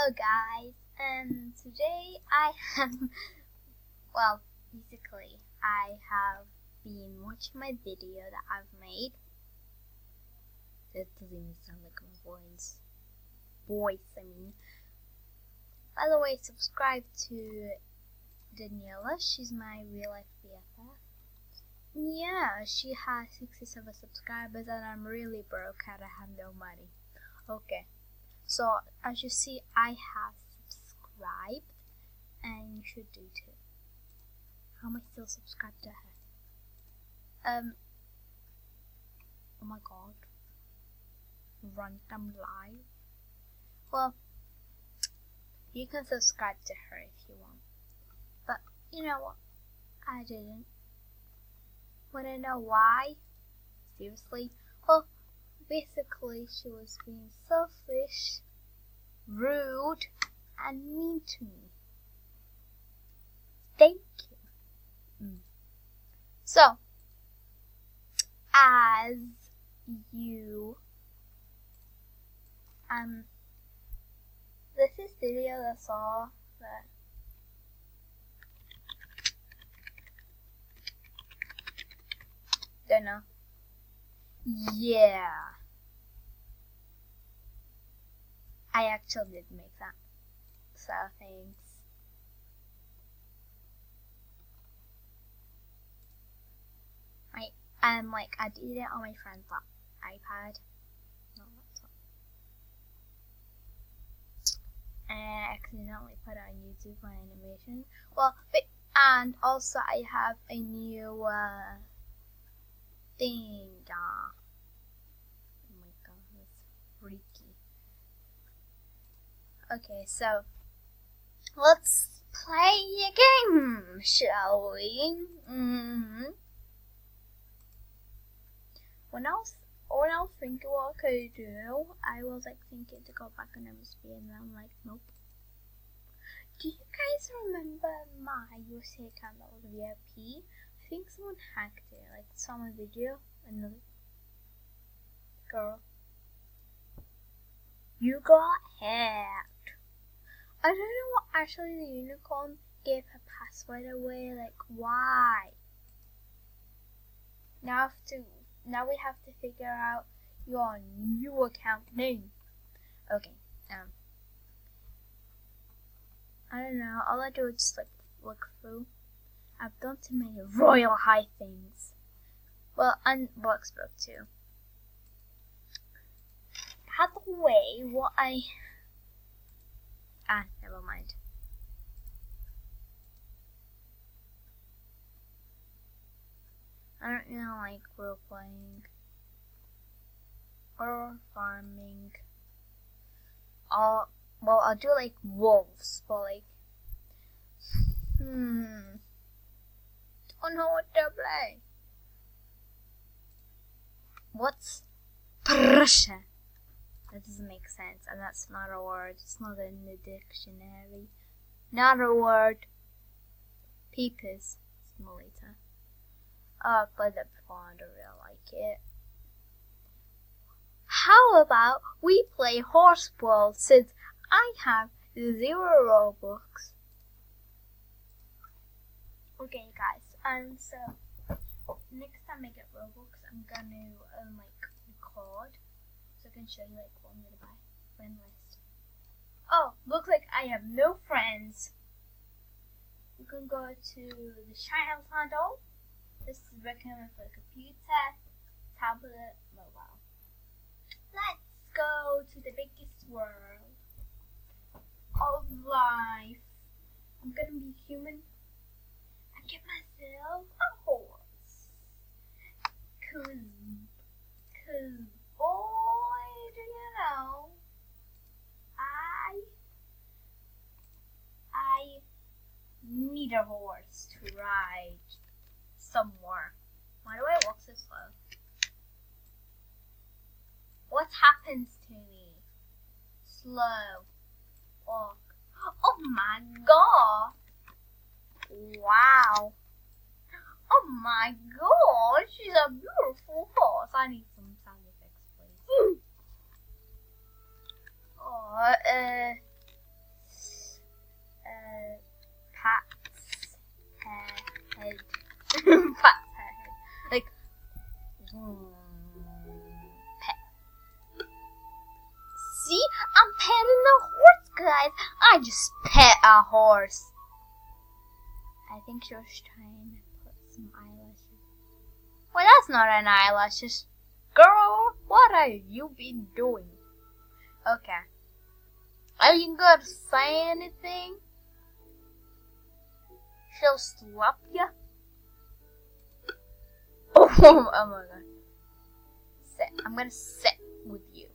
Hello guys, and today I have, basically I have been watching my video that I've made. That doesn't even sound like my voice. By the way, subscribe to Daniela, she's my real life BFF. Yeah, she has 67 subscribers and I'm really broke and I have no money. Okay. So, as you see, I have subscribed, and you should do too. How am I still subscribed to her? Oh my god. Random live. Well, you can subscribe to her if you want. But, you know what? I didn't. Wanna know why? Seriously? Well, basically, she was being selfish, rude, and mean to me. Thank you. So, as you, this is video that's all that. Don't know. Yeah. I actually did make that. So thanks. I did it on my friend's iPad. No laptop. And I accidentally put it on YouTube for animation. And also I have a new thing. Oh my god, that's freaky. Okay, so let's play a game, shall we? When I was thinking what I could do, I was thinking to go back on MSP, and then I'm like, nope. Do you guys remember my USA account that was VIP? I think someone hacked it, saw my video, another girl. You got hacked. I don't know what actually the unicorn gave her password away, why? Now we have to figure out your new account name. Okay, I don't know, all I do is just look through. I've done too many royal high things. Well, and Bloxburg too. By the way, never mind. I don't really like role playing or farming. I'll do wolves, but don't know what to play. What's Prussia? That doesn't make sense, and that's not a word. It's not in the dictionary. Not a word. Peepers Simulator. I played that before, I don't really like it. How about we play Horse World, since I have 0 Robux? Okay guys, so next time I get Robux, I'm gonna record, so I can show you what I'm gonna buy. Friend list. Oh, looks like I have no friends. You can go to the China Handle. This is recommended for computer, tablet, mobile. Let's go to the biggest world of life. I'm gonna be human and get myself a horse. Cause boy, do you know, I need a horse to ride somewhere. Why do I walk so slow? What happens to me? Slow walk. Oh my god! Wow! Oh my god! She's a beautiful horse. I need some sound effects, please. petting a horse, guys. I just pet a horse. I think she was trying to put some eyelashes. Well, that's not an eyelashes. Girl, what have you been doing? Okay. Are you gonna say anything? She'll slap ya. Oh my god. Sit. I'm gonna sit with you.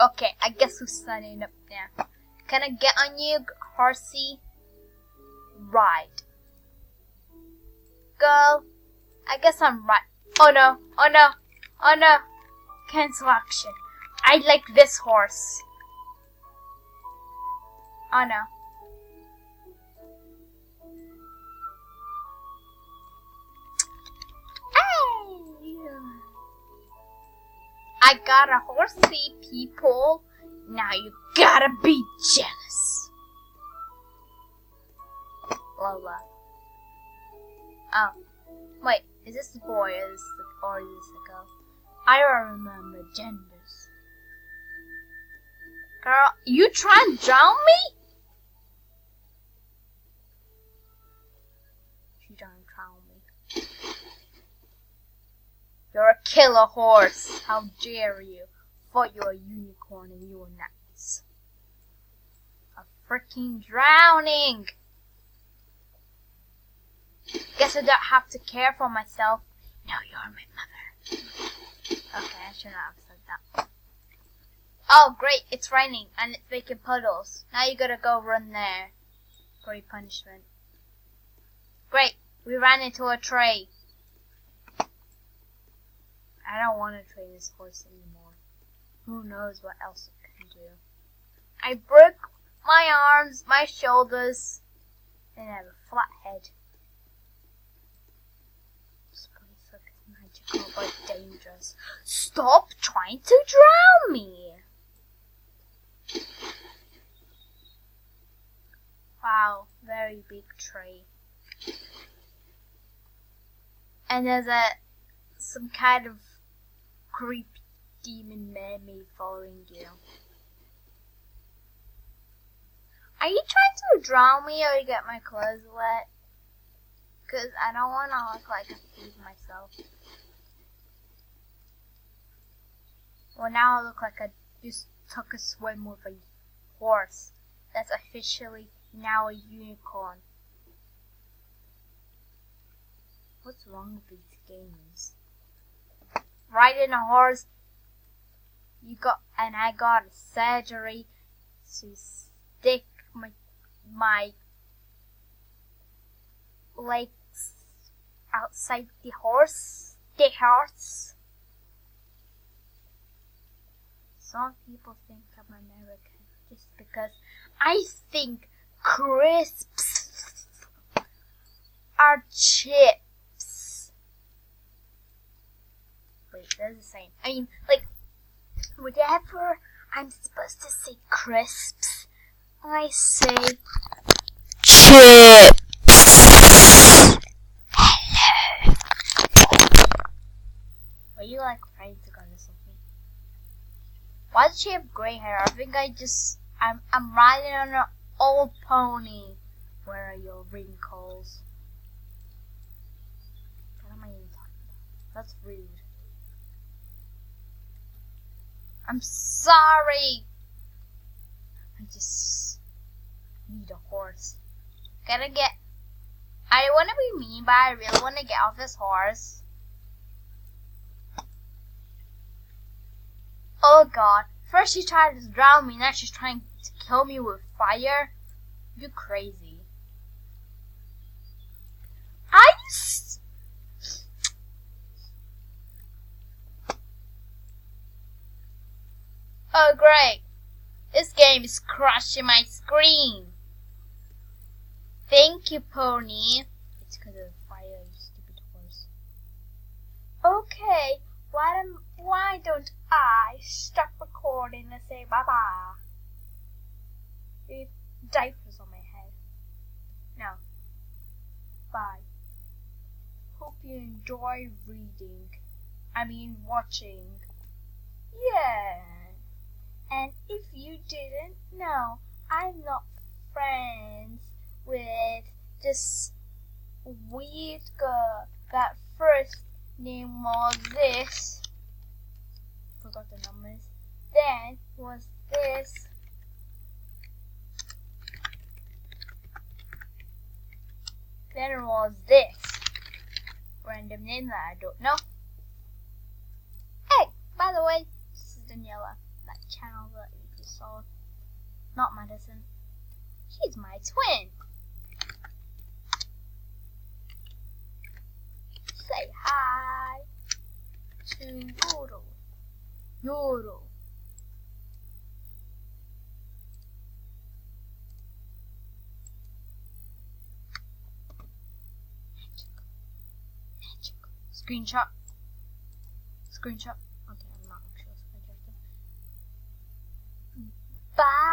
Okay, I guess we're standing up now. Can I get on you, horsey? Right. Girl, I guess I'm right. Oh no, oh no, oh no. Cancel action. I like this horse. Oh no. I got a horsey, people. Now you gotta be jealous. Lola. Oh. Wait, is this a boy or is this a girl? I don't remember genders. Girl, you trying to drown me? She trying to drown me. You're a killer horse. How dare you? Thought you were a unicorn and you were nuts. A freaking drowning. Guess I don't have to care for myself. Now you're my mother. Okay, I should not have said that. Oh, great, it's raining and it's making puddles. Now you gotta go run there for your punishment. Great, we ran into a tree. I don't want to train this horse anymore. Who knows what else it can do. I broke my arms, my shoulders, and I have a flat head. This place looks magical but dangerous. Stop trying to drown me! Wow, very big tree. And there's some kind of creepy demon mermaid following you. Are you trying to drown me or get my clothes wet? Cause I don't want to look like a thief myself. Well, now I look like I just took a swim with a horse that's officially now a unicorn. What's wrong with these games? Riding a horse, I got a surgery to stick my legs outside the horse. Some people think I'm American just because I think crisps are chips. Wait, they're the same. I mean, like, whatever I'm supposed to say crisps, I say chips. Hello. Are you like trying to go to something? Why does she have gray hair? I think I'm riding on an old pony. Where are your wrinkles? What am I even talking about? That's rude. I'm sorry. I just need a horse. I want to be mean, but I really want to get off this horse. Oh god. First she tried to drown me, now she's trying to kill me with fire. You're crazy. Oh great. This game is crushing my screen. Thank you, pony. It's because of the fire, you stupid horse. Okay, why don't I stop recording and say bye-bye? With diapers on my head. No. Bye. Hope you enjoy reading. Watching. Yeah. And if you didn't know, I'm not friends with this weird girl that first name was this. Forgot the numbers. Then was this. Then it was this. Random name that I don't know. Hey, by the way, this is Daniela, that channel that you just saw. Not Madison. She's my twin. Say hi to Yodel. Yodel. Magical. Screenshot. Screenshot. Okay, I'm not actually screenshotting. Bye.